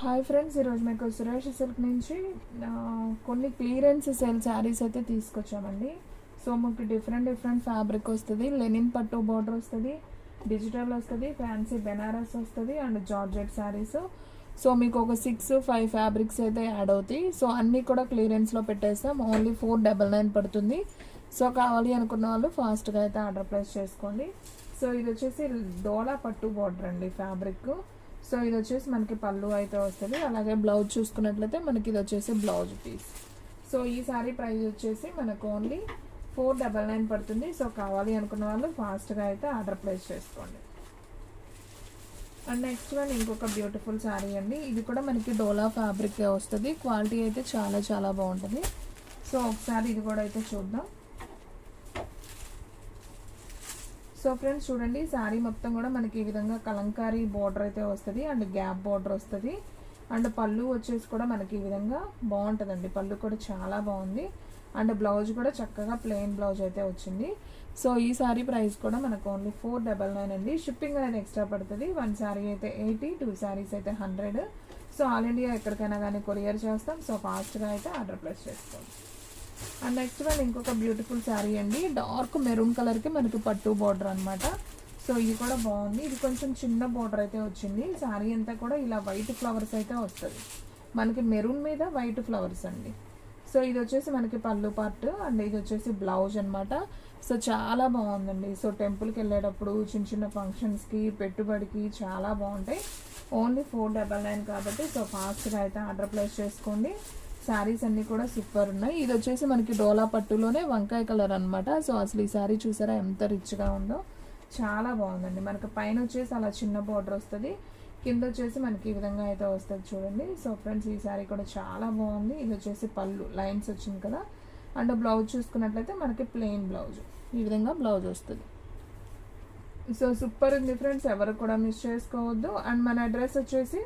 Hi friends, ఈరోజు మీకు Suresh silk నుంచి కొన్ని క్లియరెన్స్ సేల్ శారీస్ అయితే తీసుకొచ్చామండి. సో మీకు డిఫరెంట్ ఫ్యాబ్రిక్ వస్తుంది, లెనిన్ పట్టు బార్డర్ వస్తుంది, డిజిటల్ వస్తుంది, ఫ్యాన్సీ బెనారస్ వస్తుంది అండ్ జార్జెట్ శారీస్. సో మీకు ఒక 6-5 ఫ్యాబ్రిక్స్ అయితే యాడ్ అవుతాయి. సో అన్నీ కూడా క్లియరెన్స్లో పెట్టేస్తాం. ఓన్లీ 499 పడుతుంది. సో కావాలి అనుకున్న వాళ్ళు ఫాస్ట్గా అయితే ఆర్డర్ ప్లేస్ చేసుకోండి. సో ఇది వచ్చేసి డోలా పట్టు బార్డర్ అండి ఫ్యాబ్రిక్. సో ఇది వచ్చేసి మనకి పళ్ళు అయితే వస్తుంది. అలాగే బ్లౌజ్ చూసుకున్నట్లయితే మనకి ఇది వచ్చేసి బ్లౌజ్ పీస్. సో ఈ సారీ ప్రైస్ వచ్చేసి మనకు ఓన్లీ 499 పడుతుంది. సో కావాలి అనుకున్న వాళ్ళు ఫాస్ట్గా అయితే ఆర్డర్ ప్లేస్ చేసుకోండి. అండ్ నెక్స్ట్ వన్ ఇంకొక బ్యూటిఫుల్ శారీ అండి. ఇది కూడా మనకి డోలా ఫ్యాబ్రిక్ వస్తుంది. క్వాలిటీ అయితే చాలా బాగుంటుంది. సో ఒకసారి ఇది కూడా అయితే చూద్దాం. సో ఫ్రెండ్స్ చూడండి, శారీ మొత్తం కూడా మనకి ఈ విధంగా కలంకారీ బార్డర్ అయితే వస్తుంది అండ్ గ్యాప్ బార్డర్ వస్తుంది. అండ్ పళ్ళు వచ్చేసి కూడా మనకి ఈ విధంగా బాగుంటుందండి. పళ్ళు కూడా చాలా బాగుంది. అండ్ బ్లౌజ్ కూడా చక్కగా ప్లెయిన్ బ్లౌజ్ అయితే వచ్చింది. సో ఈ శారీ ప్రైస్ కూడా మనకు ఓన్లీ 499 అండి. షిప్పింగ్ అనేది ఎక్స్ట్రా పడుతుంది. 1 శారీ అయితే 80, 2 శారీస్ అయితే 100. సో ఆల్ ఇండియా ఎక్కడికైనా కానీ కొరియర్ చేస్తాం. సో ఫాస్ట్గా అయితే ఆర్డర్ ప్లేస్ చేసుకోండి. అండ్ నెక్స్ట్ వన్ ఇంకొక బ్యూటిఫుల్ శారీ అండి. డార్క్ మెరూన్ కలర్కి మనకి పట్టు బార్డర్ అనమాట. సో ఇది కూడా బాగుంది. ఇది కొంచెం చిన్న బార్డర్ అయితే వచ్చింది. శారీ అంతా కూడా ఇలా వైట్ ఫ్లవర్స్ అయితే వస్తుంది. మనకి మెరూన్ మీద వైట్ ఫ్లవర్స్ అండి. సో ఇది వచ్చేసి మనకి పళ్ళు పార్ట్ అండ్ ఇది వచ్చేసి బ్లౌజ్ అనమాట. సో చాలా బాగుందండి. సో టెంపుల్కి వెళ్ళేటప్పుడు చిన్న ఫంక్షన్స్కి పెట్టుబడికి చాలా బాగుంటాయి. ఓన్లీ 499 కాబట్టి సో ఫాస్ట్గా అయితే ఆర్డర్ ప్లేస్ చేసుకోండి. శారీస్ అన్నీ కూడా సూపర్ ఉన్నాయి. ఇది వచ్చేసి మనకి డోలా పట్టులోనే వంకాయ కలర్ అనమాట. సో అసలు ఈ శారీ చూసారా ఎంత రిచ్గా ఉందో, చాలా బాగుందండి. మనకి పైన వచ్చేసి అలా చిన్న బార్డర్ వస్తుంది, కింద వచ్చేసి మనకి ఈ విధంగా అయితే వస్తుంది చూడండి. సో ఫ్రెండ్స్ ఈ శారీ కూడా చాలా బాగుంది. ఇది వచ్చేసి పళ్ళు లైన్స్ వచ్చింది కదా. అండ్ బ్లౌజ్ చూసుకున్నట్లయితే మనకి ప్లెయిన్ బ్లౌజ్ ఈ విధంగా బ్లౌజ్ వస్తుంది. సో సూపర్ ఉంది ఫ్రెండ్స్, ఎవరు కూడా మిస్ చేసుకోవద్దు. అండ్ మన అడ్రస్ వచ్చేసి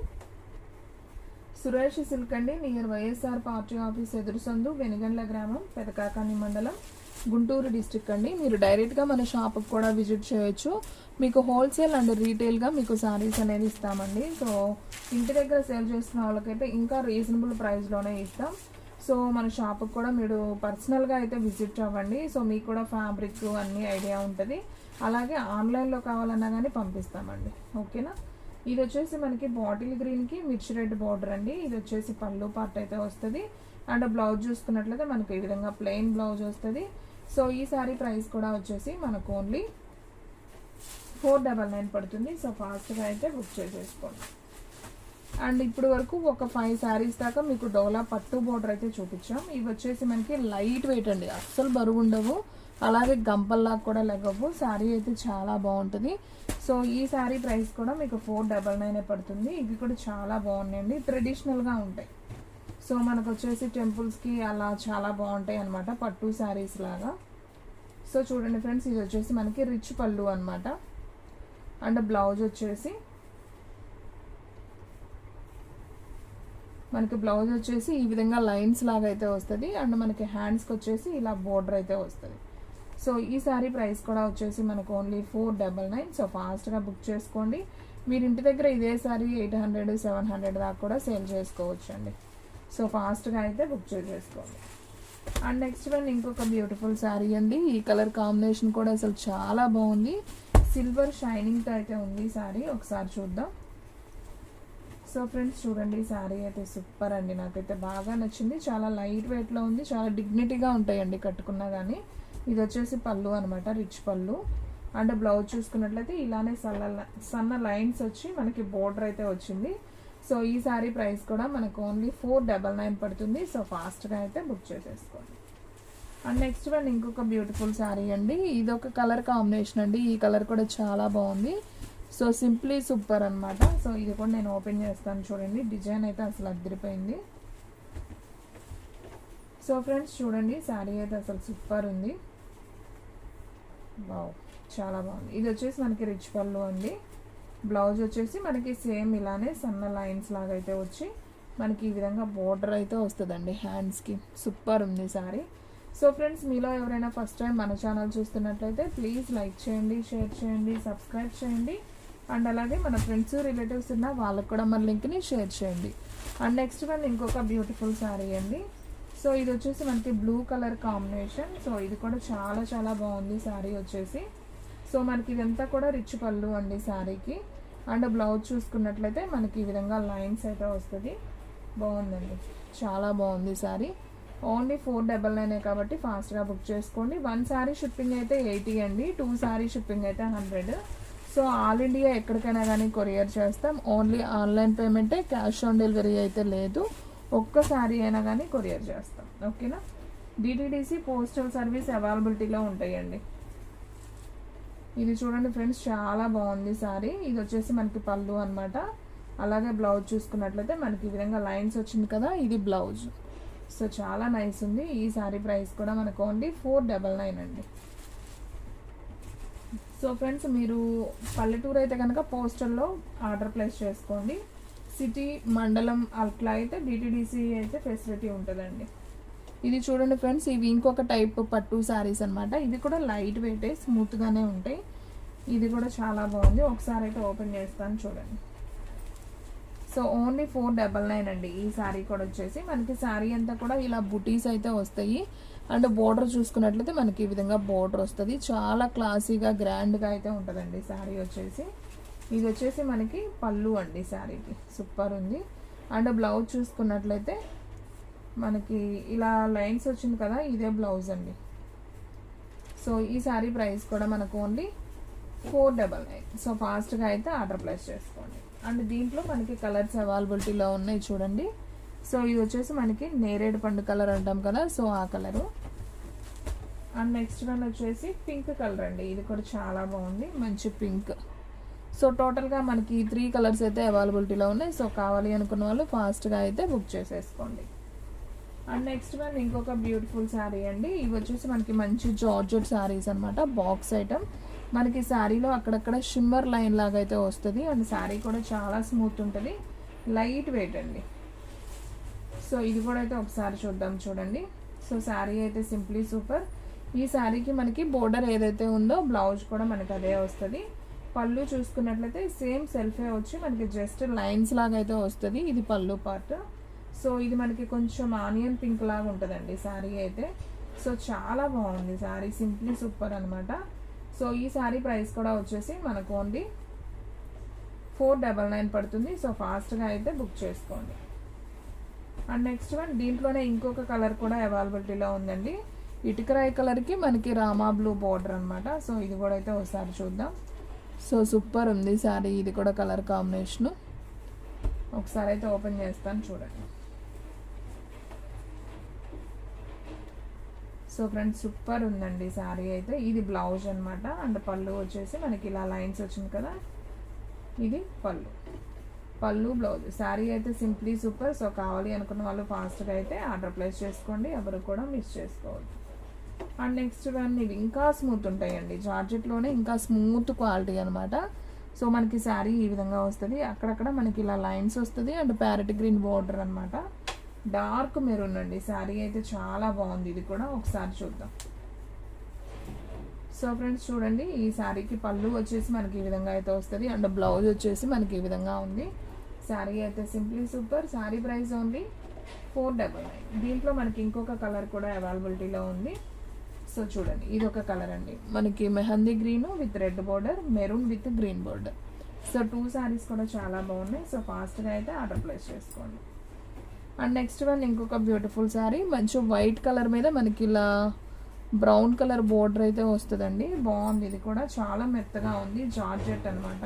సురేష్ సిల్క్ అండి, నియర్ వైఎస్ఆర్ పార్టీ ఆఫీస్ ఎదురు సందు, వెనుగండ్ల గ్రామం, పెదకాకాని మండలం, గుంటూరు డిస్ట్రిక్ట్ అండి. మీరు డైరెక్ట్గా మన షాప్కి కూడా విజిట్ చేయొచ్చు. మీకు హోల్సేల్ అండ్ రీటైల్గా మీకు శారీస్ అనేది ఇస్తామండి. సో ఇంటి దగ్గర సేల్ చేస్తున్న వాళ్ళకైతే ఇంకా రీజనబుల్ ప్రైస్లోనే ఇస్తాం. సో మన షాప్కి కూడా మీరు పర్సనల్గా అయితే విజిట్ అవ్వండి. సో మీకు కూడా ఫ్యాబ్రిక్ అన్నీ ఐడియా ఉంటుంది. అలాగే ఆన్లైన్లో కావాలన్నా కానీ పంపిస్తామండి. ఓకేనా. ఇది వచ్చేసి మనకి బాటిల్ గ్రీన్కి మిర్చి రెడ్ బార్డర్ అండి. ఇది వచ్చేసి పళ్ళు పార్ట్ అయితే వస్తుంది. అండ్ బ్లౌజ్ చూసుకున్నట్లయితే మనకి ఈ విధంగా ప్లెయిన్ బ్లౌజ్ వస్తుంది. సో ఈ శారీ ప్రైస్ కూడా వచ్చేసి మనకు ఓన్లీ 499 పడుతుంది. సో ఫాస్ట్గా అయితే బుక్ చేసేసుకోండి. అండ్ ఇప్పుడు వరకు ఒక 5 శారీస్ దాకా మీకు డోలా పట్టు బార్డర్ అయితే చూపించాం. ఇవి వచ్చేసి మనకి లైట్ వెయిట్ అండి, అస్సలు బరువు ఉండవు, అలాగే గంపల్లాగా కూడా లెగవు. శారీ అయితే చాలా బాగుంటుంది. సో ఈ శారీ ప్రైస్ కూడా మీకు 499 పడుతుంది. ఇవి కూడా చాలా బాగున్నాయండి, ట్రెడిషనల్గా ఉంటాయి. సో మనకు వచ్చేసి టెంపుల్స్కి అలా చాలా బాగుంటాయి అనమాట, పట్టు శారీస్ లాగా. సో చూడండి ఫ్రెండ్స్, ఇది వచ్చేసి మనకి రిచ్ పళ్ళు అనమాట. అండ్ బ్లౌజ్ వచ్చేసి ఈ విధంగా లైన్స్ లాగా అయితే వస్తుంది. అండ్ మనకి హ్యాండ్స్కి వచ్చేసి ఇలా బోర్డర్ అయితే వస్తుంది. సో ఈ శారీ ప్రైస్ కూడా వచ్చేసి మనకు ఓన్లీ 499. సో ఫాస్ట్గా బుక్ చేసుకోండి. మీరు ఇంటి దగ్గర ఇదే శారీ 800, 700 దాకా కూడా సేల్ చేసుకోవచ్చు అండి. సో ఫాస్ట్గా అయితే బుక్ చేసేసుకోండి. అండ్ నెక్స్ట్ వన్ ఇంకొక బ్యూటిఫుల్ శారీ అండి. ఈ కలర్ కాంబినేషన్ కూడా అసలు చాలా బాగుంది. సిల్వర్ షైనింగ్తో అయితే ఉంది శారీ. ఒకసారి చూద్దాం. సో ఫ్రెండ్స్ చూడండి, శారీ అయితే సూపర్ అండి, నాకైతే బాగా నచ్చింది. చాలా లైట్ వెయిట్లో ఉంది, చాలా డిగ్నిటీగా ఉంటాయండి కట్టుకున్నా కానీ. ఇది వచ్చేసి పళ్ళు అనమాట, రిచ్ పళ్ళు. అండ్ బ్లౌజ్ చూసుకున్నట్లయితే ఇలానే సన్న లైన్స్ వచ్చి మనకి బోర్డర్ అయితే వచ్చింది. సో ఈ శారీ ప్రైస్ కూడా మనకు ఓన్లీ 499 పడుతుంది. సో ఫాస్ట్గా అయితే బుక్ చేసేసుకోండి. అండ్ నెక్స్ట్ వన్ ఇంకొక బ్యూటిఫుల్ శారీ అండి. ఇది ఒక కలర్ కాంబినేషన్ అండి. ఈ కలర్ కూడా చాలా బాగుంది. సో సింప్లీ సూపర్ అనమాట. సో ఇది కూడా నేను ఓపెన్ చేస్తాను చూడండి. డిజైన్ అయితే అసలు అదిరిపోయింది. సో ఫ్రెండ్స్ చూడండి, శారీ అయితే అసలు సూపర్ ఉంది. వావ్, చాలా బాగుంది. ఇది వచ్చేసి మనకి రిచ్ పళ్ళు అండి. బ్లౌజ్ వచ్చేసి మనకి సేమ్ ఇలానే సన్న లైన్స్ లాగా అయితే వచ్చి మనకి ఈ విధంగా బోర్డర్ అయితే వస్తుందండి హ్యాండ్స్కి. సూపర్ ఉంది శారీ. సో ఫ్రెండ్స్, మీలో ఎవరైనా ఫస్ట్ టైం మన ఛానల్ చూస్తున్నట్లయితే ప్లీజ్ లైక్ చేయండి, షేర్ చేయండి, సబ్స్క్రైబ్ చేయండి. అండ్ అలాగే మన ఫ్రెండ్స్ రిలేటివ్స్ ఉన్న వాళ్ళకు కూడా మన లింక్ని షేర్ చేయండి. అండ్ నెక్స్ట్ వన్ ఇంకొక బ్యూటిఫుల్ శారీ అండి. సో ఇది వచ్చేసి మనకి బ్లూ కలర్ కాంబినేషన్. సో ఇది కూడా చాలా చాలా బాగుంది శారీ వచ్చేసి. సో మనకి ఇదంతా కూడా రిచ్ పళ్ళు అండి శారీకి. అండ్ బ్లౌజ్ చూసుకున్నట్లయితే మనకి ఈ విధంగా లైన్స్ అయితే వస్తుంది. బాగుందండి, చాలా బాగుంది శారీ. ఓన్లీ 499 కాబట్టి ఫాస్ట్గా బుక్ చేసుకోండి. 1 శారీ షిప్పింగ్ అయితే 80 అండి, 2 శారీ షిప్పింగ్ అయితే 100. సో ఆల్ ఇండియా ఎక్కడికైనా కానీ కొరియర్ చేస్తాం. ఓన్లీ ఆన్లైన్ పేమెంటే, క్యాష్ ఆన్ డెలివరీ అయితే లేదు. ఒక్క శారీ అయినా కానీ కొరియర్ చేస్తాం. ఓకేనా. డిటిడిసి పోస్టల్ సర్వీస్ అవైలబిలిటీలో ఉంటాయండి. ఇది చూడండి ఫ్రెండ్స్, చాలా బాగుంది శారీ. ఇది వచ్చేసి మనకి పళ్ళు అనమాట. అలాగే బ్లౌజ్ చూసుకున్నట్లయితే మనకి ఈ విధంగా లైన్స్ వచ్చింది కదా, ఇది బ్లౌజ్. సో చాలా నైస్ ఉంది. ఈ శారీ ప్రైస్ కూడా మనకు ఓన్లీ 499 అండి. సో ఫ్రెండ్స్, మీరు పల్లెటూరు అయితే కనుక పోస్టల్లో ఆర్డర్ ప్లేస్ చేసుకోండి. సిటీ, మండలం అట్లా అయితే డిటిడిసి అయితే ఫెసిలిటీ ఉంటుందండి. ఇది చూడండి ఫ్రెండ్స్, ఇవి ఇంకొక టైప్ పట్టు శారీస్ అనమాట. ఇది కూడా లైట్ వెయిటే, స్మూత్గానే ఉంటాయి. ఇది కూడా చాలా బాగుంది. ఒకసారి అయితే ఓపెన్ చేస్తాను చూడండి. సో ఓన్లీ 499 అండి. ఈ శారీ కూడా వచ్చేసి మనకి శారీ అంతా కూడా ఇలా బుటీస్ అయితే వస్తాయి. అండ్ బోర్డర్ చూసుకున్నట్లయితే మనకి ఈ విధంగా బోర్డర్ వస్తుంది. చాలా క్లాసీగా గ్రాండ్గా అయితే ఉంటుందండి శారీ వచ్చేసి. ఇది వచ్చేసి మనకి పళ్ళు అండి శారీకి. సూపర్ ఉంది. అండ్ బ్లౌజ్ చూసుకున్నట్లయితే మనకి ఇలా లైన్స్ వచ్చింది కదా, ఇదే బ్లౌజ్ అండి. సో ఈ శారీ ప్రైస్ కూడా మనకు ఓన్లీ 499. సో ఫాస్ట్గా అయితే ఆర్డర్ ప్లేస్ చేసుకోండి. అండ్ దీంట్లో మనకి కలర్స్ అవైలబిలిటీలో ఉన్నాయి చూడండి. సో ఇది వచ్చేసి మనకి నేరేడు పండు కలర్ అంటాం కదా, సో ఆ కలరు. అండ్ నెక్స్ట్ వన్ వచ్చేసి పింక్ కలర్ అండి. ఇది కూడా చాలా బాగుంది, మంచి పింక్. సో టోటల్గా మనకి 3 కలర్స్ అయితే అవైలబిలిటీలో ఉన్నాయి. సో కావాలి అనుకున్న వాళ్ళు ఫాస్ట్గా అయితే బుక్ చేసేసుకోండి. అండ్ నెక్స్ట్ వన్ ఇంకొక బ్యూటిఫుల్ శారీ అండి. ఇవి వచ్చేసి మనకి మంచి జార్జెట్ శారీస్ అనమాట. Box item. మనకి శారీలో అక్కడక్కడ షిమ్మర్ లైన్ లాగా అయితే వస్తుంది. అండ్ శారీ కూడా చాలా స్మూత్ ఉంటుంది, లైట్ వెయిట్ అండి. సో ఇది కూడా అయితే ఒకసారి చూద్దాం చూడండి. సో శారీ అయితే సింప్లీ సూపర్. ఈ శారీకి మనకి బోర్డర్ ఏదైతే ఉందో బ్లౌజ్ కూడా మనకి అదే వస్తుంది. పళ్ళు చూసుకున్నట్లయితే సేమ్ సెల్ఫే వచ్చి మనకి జస్ట్ లైన్స్ లాగా అయితే వస్తుంది. ఇది పళ్ళు పార్ట్. సో ఇది మనకి కొంచెం ఆనియన్ పింక్ లాగా ఉంటుందండి శారీ అయితే. సో చాలా బాగుంది శారీ, సింప్లీ సూపర్ అనమాట. సో ఈ శారీ ప్రైస్ కూడా వచ్చేసి మనకు ఓన్లీ 499 పడుతుంది. సో ఫాస్ట్గా అయితే బుక్ చేసుకోండి. అండ్ నెక్స్ట్ వన్ దీంట్లోనే ఇంకొక కలర్ కూడా అవైలబిలిటీలో ఉందండి. ఇటుకరాయి కలర్కి మనకి రామా బ్లూ బార్డర్ అనమాట. సో ఇది కూడా అయితే ఒకసారి చూద్దాం. సో సూపర్ ఉంది శారీ. ఇది కూడా కలర్ కాంబినేషను. ఒకసారి అయితే ఓపెన్ చేస్తాను చూడండి. సో ఫ్రెండ్స్, సూపర్ ఉందండి శారీ అయితే. ఇది బ్లౌజ్ అనమాట. అండ్ పళ్ళు వచ్చేసి మనకి ఇలా లైన్స్ వచ్చింది కదా, ఇది పళ్ళు బ్లౌజ్. శారీ అయితే సింప్లీ సూపర్. సో కావాలి అనుకున్న వాళ్ళు ఫాస్ట్గా అయితే ఆర్డర్ ప్లేస్ చేసుకోండి, ఎవరు కూడా మిస్ చేసుకోవద్దు. అండ్ నెక్స్ట్ వన్ ఇవి ఇంకా స్మూత్ ఉంటాయండి. జార్జెట్లోనే ఇంకా స్మూత్ క్వాలిటీ అనమాట. సో మనకి శారీ ఈ విధంగా వస్తుంది. అక్కడక్కడ మనకి ఇలా లైన్స్ వస్తుంది. అండ్ ప్యారెట్ గ్రీన్ బార్డర్ అనమాట. డార్క్ మెరూన్ అండి. శారీ అయితే చాలా బాగుంది. ఇది కూడా ఒకసారి చూద్దాం. సో ఫ్రెండ్స్ చూడండి, ఈ శారీకి పళ్ళు వచ్చేసి మనకి ఈ విధంగా అయితే వస్తుంది. అండ్ బ్లౌజ్ వచ్చేసి మనకి ఈ విధంగా ఉంది. శారీ అయితే simply super. Sari price only 499. దీంట్లో మనకి ఇంకొక కలర్ కూడా అవైలబిలిటీలో ఉంది. సో చూడండి, ఇది ఒక కలర్ అండి. మనకి mehndi green with red border, maroon with green border. So 2 saris కూడా చాలా బాగున్నాయి. సో ఫాస్ట్గా అయితే ఆర్డర్ ప్లేస్ చేసుకోండి. అండ్ నెక్స్ట్ వన్ ఇంకొక బ్యూటిఫుల్ శారీ. మంచి వైట్ కలర్ మీద మనకి ఇలా బ్రౌన్ కలర్ బోర్డర్ అయితే వస్తుందండి. బాగుంది. ఇది కూడా చాలా మెత్తగా ఉంది. జార్జెట్ అనమాట.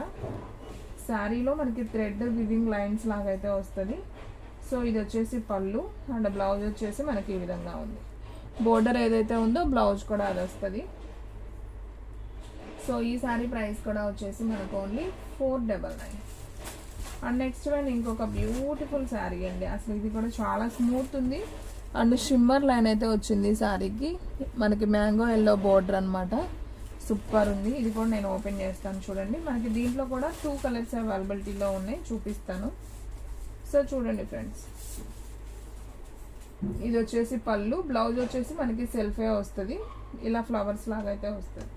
శారీలో మనకి థ్రెడ్ వివింగ్ లైన్స్ లాగా అయితే వస్తుంది. సో ఇది వచ్చేసి పళ్ళు. అండ్ బ్లౌజ్ వచ్చేసి మనకి ఈ విధంగా ఉంది. బోర్డర్ ఏదైతే ఉందో బ్లౌజ్ కూడా అది వస్తుంది. సో ఈ శారీ ప్రైస్ కూడా వచ్చేసి మనకు ఓన్లీ 499. అండ్ నెక్స్ట్ వన్ ఇంకొక బ్యూటిఫుల్ శారీ అండి. అసలు ఇది కూడా చాలా స్మూత్ ఉంది. అండ్ షిమ్మర్ లైన్ అయితే వచ్చింది శారీకి. మనకి మ్యాంగో ఎల్లో బోర్డర్ అనమాట. సూపర్ ఉంది. ఇది కూడా నేను ఓపెన్ చేస్తాను చూడండి. మనకి దీంట్లో కూడా 2 కలర్స్ అవైలబిలిటీలో ఉన్నాయి, చూపిస్తాను. సో చూడండి ఫ్రెండ్స్, ఇది వచ్చేసి పళ్ళు. బ్లౌజ్ వచ్చేసి మనకి సెల్ఫే వస్తుంది. ఇలా ఫ్లవర్స్ లాగా అయితే వస్తుంది.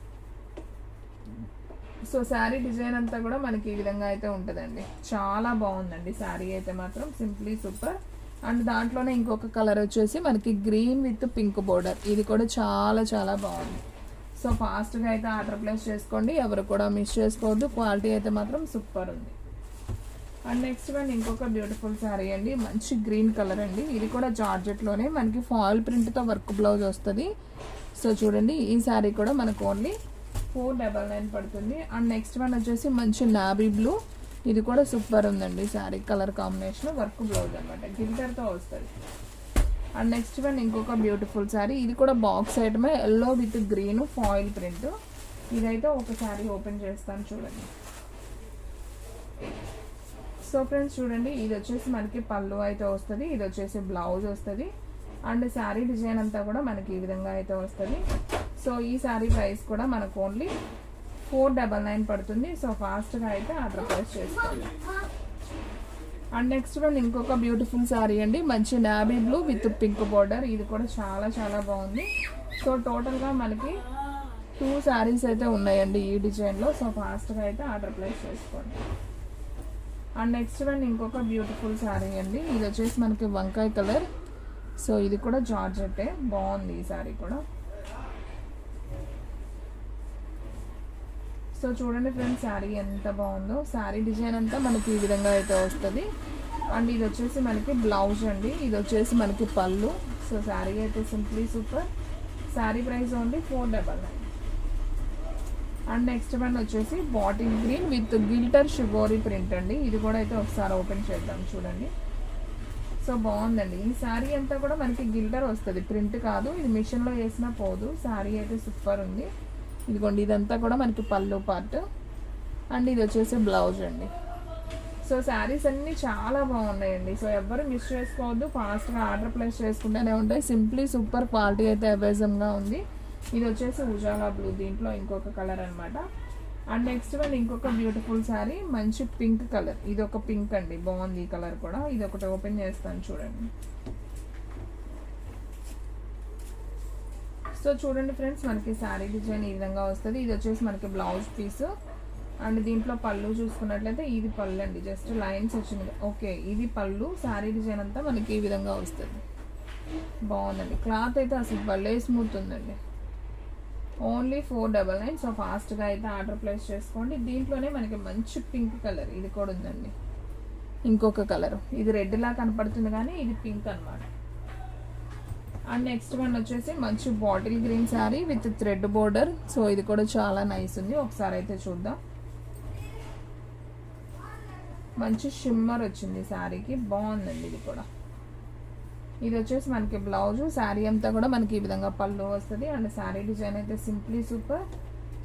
సో శారీ డిజైన్ అంతా కూడా మనకి ఈ విధంగా అయితే ఉంటుందండి. చాలా బాగుందండి శారీ అయితే మాత్రం, సింప్లీ సూపర్. అండ్ దాంట్లోనే ఇంకొక కలర్ వచ్చేసి మనకి గ్రీన్ విత్ పింక్ బోర్డర్, ఇది కూడా చాలా చాలా బాగుంది. సో ఫాస్ట్గా అయితే ఆర్డర్ ప్లేస్ చేసుకోండి, ఎవరు కూడా మిస్ చేసుకోవద్దు. క్వాలిటీ అయితే మాత్రం సూపర్ ఉంది. అండ్ నెక్స్ట్ వన్ ఇంకొక బ్యూటిఫుల్ శారీ అండి, మంచి గ్రీన్ కలర్ అండి. ఇది కూడా జార్జెట్లోనే మనకి ఫాయిల్ ప్రింట్తో వర్క్ బ్లౌజ్ వస్తుంది. సో చూడండి, ఈ శారీ కూడా మనకు ఓన్లీ 499 పడుతుంది. అండ్ నెక్స్ట్ వన్ వచ్చేసి మంచి నాబీ బ్లూ, ఇది కూడా సూపర్ ఉందండి sari colour combination, work blouse అనమాట, గిల్టర్తో వస్తుంది. అండ్ నెక్స్ట్ వన్ ఇంకొక బ్యూటిఫుల్ శారీ, ఇది కూడా బాక్స్ ఐటమే, yellow with green foil print. ఇదైతే ఒక శారీ ఓపెన్ చేస్తాను చూడండి. సో ఫ్రెండ్స్ చూడండి, ఇది వచ్చేసి మనకి పళ్ళు అయితే వస్తుంది, ఇది వచ్చేసి బ్లౌజ్ వస్తుంది. అండ్ శారీ డిజైన్ అంతా కూడా మనకి ఈ విధంగా అయితే వస్తుంది. సో ఈ శారీ ప్రైస్ కూడా మనకు ఓన్లీ 499 పడుతుంది. సో ఫాస్ట్గా అయితే ఆర్డర్ ప్లేస్ చేసుకోండి. అండ్ నెక్స్ట్ వన్ ఇంకొక బ్యూటిఫుల్ శారీ అండి, మంచి నాబీ బ్లూ విత్ పింక్ బోర్డర్, ఇది కూడా చాలా చాలా బాగుంది. సో టోటల్గా మనకి 2 శారీస్ అయితే ఉన్నాయండి ఈ డిజైన్లో. సో ఫాస్ట్గా అయితే ఆర్డర్ ప్లేస్ చేసుకోండి. అండ్ నెక్స్ట్ వన్ ఇంకొక బ్యూటిఫుల్ శారీ అండి, ఇది వచ్చేసి మనకి వంకాయ కలర్. సో ఇది కూడా జార్జెట్టే, బాగుంది ఈ శారీ కూడా. సో చూడండి ఫ్రెండ్స్, శారీ ఎంత బాగుందో. శారీ డిజైన్ అంతా మనకి ఈ విధంగా అయితే వస్తుంది. అండ్ ఇది వచ్చేసి మనకి బ్లౌజ్ అండి, ఇది వచ్చేసి మనకి పళ్ళు. సో శారీ అయితే simply super. Sari price only 499. And next one వచ్చేసి బాటిల్ గ్రీన్ విత్ గిల్టర్ షుగోరీ ప్రింట్ అండి, ఇది కూడా అయితే ఒకసారి ఓపెన్ చేద్దాం చూడండి. సో బాగుందండి, ఈ శారీ అంతా కూడా మనకి గిల్టర్ వస్తుంది, ప్రింట్ కాదు. ఇది మిషన్లో వేసినా పోదు. శారీ అయితే సూపర్ ఉంది. ఇదిగోండి, ఇదంతా కూడా మనకి పళ్ళు పార్ట్. అండ్ ఇది వచ్చేసి బ్లౌజ్ అండి. సో శారీస్ అన్నీ చాలా బాగున్నాయండి. సో ఎవ్వరు మిస్ చేసుకోవద్దు, ఫాస్ట్గా ఆర్డర్ ప్లేస్ చేసుకుంటూనే ఉంటాయి. సింప్లీ సూపర్, క్వాలిటీ అయితే అవైలబుల్గా ఉంది. ఇది వచ్చేసి ఉజాలా బ్లూ, దీంట్లో ఇంకొక కలర్ అనమాట. అండ్ నెక్స్ట్ వన్ ఇంకొక బ్యూటిఫుల్ శారీ, మంచి పింక్ కలర్, ఇది ఒక పింక్ అండి, బాగుంది ఈ కలర్ కూడా. ఇది ఒకటి ఓపెన్ చేస్తాను చూడండి. సో చూడండి ఫ్రెండ్స్, మనకి శారీ డిజైన్ ఈ విధంగా వస్తుంది. ఇది వచ్చేసి మనకి బ్లౌజ్ పీస్. అండ్ దీంట్లో పళ్ళు చూసుకున్నట్లయితే ఇది పళ్ళు అండి, జస్ట్ లైన్స్ వచ్చింది. ఓకే, ఇది పళ్ళు. శారీ డిజైన్ అంతా మనకి ఈ విధంగా వస్తుంది. బాగుందండి, క్లాత్ అయితే అసలు భలే స్మూత్ ఉందండి. ఓన్లీ 499. సో ఫాస్ట్గా అయితే ఆర్డర్ ప్లేస్ చేసుకోండి. దీంట్లోనే మనకి మంచి పింక్ కలర్ ఇది కూడా ఉందండి, ఇంకొక కలర్. ఇది రెడ్ లా కనపడుతుంది కానీ ఇది పింక్ అనమాట. అండ్ నెక్స్ట్ వన్ వచ్చేసి మంచి bottle green sari with thread border. So ఇది కూడా చాలా నైస్ ఉంది, ఒకసారి అయితే చూద్దాం. మంచి షిమ్మర్ వచ్చింది శారీకి, బాగుందండి ఇది కూడా. ఇది వచ్చేసి మనకి బ్లౌజ్. శారీ అంతా కూడా మనకి ఈ విధంగా పళ్ళు వస్తుంది. అండ్ శారీ డిజైన్ అయితే సింప్లీ సూపర్.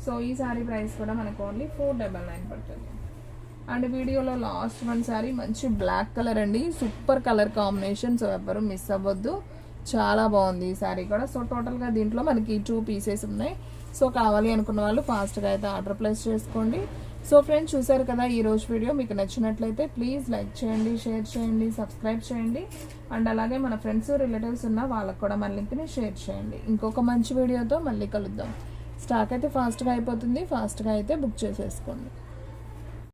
సో ఈ శారీ ప్రైస్ కూడా మనకు ఓన్లీ 499 పడుతుంది. అండ్ వీడియోలో లాస్ట్ వన్ శారీ మంచి బ్లాక్ కలర్ అండి, సూపర్ కలర్ కాంబినేషన్. సో ఎవ్వరు మిస్ అవ్వద్దు, చాలా బాగుంది ఈ శారీ కూడా. సో టోటల్గా దీంట్లో మనకి 2 పీసెస్ ఉన్నాయి. సో కావాలి అనుకున్న వాళ్ళు ఫాస్ట్గా అయితే ఆర్డర్ ప్లేస్ చేసుకోండి. సో ఫ్రెండ్స్ చూసారు కదా ఈ రోజు వీడియో, మీకు నచ్చినట్లయితే ప్లీజ్ లైక్ చేయండి, షేర్ చేయండి, సబ్స్క్రైబ్ చేయండి. అండ్ అలాగే మన ఫ్రెండ్స్ రిలేటివ్స్ ఉన్న వాళ్ళకు కూడా మన లింక్ని షేర్ చేయండి. ఇంకొక మంచి వీడియోతో మళ్ళీ కలుద్దాం. స్టాక్ అయితే ఫాస్ట్గా అయిపోతుంది, ఫాస్ట్గా అయితే బుక్ చేసేసుకోండి.